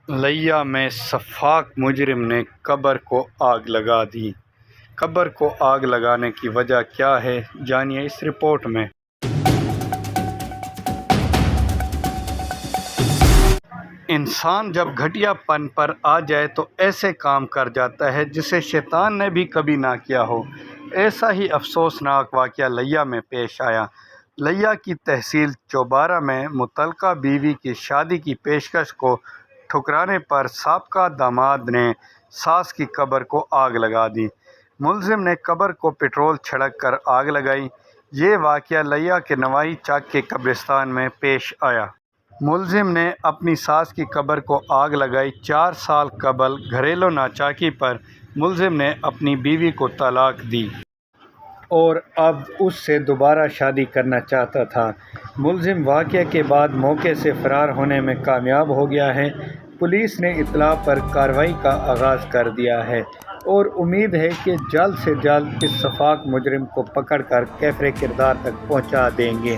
لیا میں سفاک مجرم نے قبر کو آگ لگا دی۔ قبر کو آگ لگانے کی وجہ کیا ہے، جانیے اس رپورٹ میں۔ انسان جب گھٹیا پن پر آ جائے تو ایسے کام کر جاتا ہے جسے شیطان نے بھی کبھی نہ کیا ہو۔ ایسا ہی افسوسناک واقعہ لیا میں پیش آیا۔ لیا کی تحصیل چوبارہ میں متعلقہ بیوی کی شادی کی پیشکش کو ٹھکرانے پر سابقہ داماد نے ساس کی قبر کو آگ لگا دی۔ ملزم نے قبر کو پٹرول چھڑک کر آگ لگائی۔ یہ واقعہ لیا کے نوائی چک کے قبرستان میں پیش آیا۔ ملزم نے اپنی ساس کی قبر کو آگ لگائی۔ 4 سال قبل گھریلو ناچاکی پر ملزم نے اپنی بیوی کو طلاق دی اور اب اس سے دوبارہ شادی کرنا چاہتا تھا۔ ملزم واقعے کے بعد موقع سے فرار ہونے میں کامیاب ہو گیا ہے۔ پولیس نے اطلاع پر کارروائی کا آغاز کر دیا ہے اور امید ہے کہ جلد سے جلد اس سفاک مجرم کو پکڑ کر کیفر کردار تک پہنچا دیں گے۔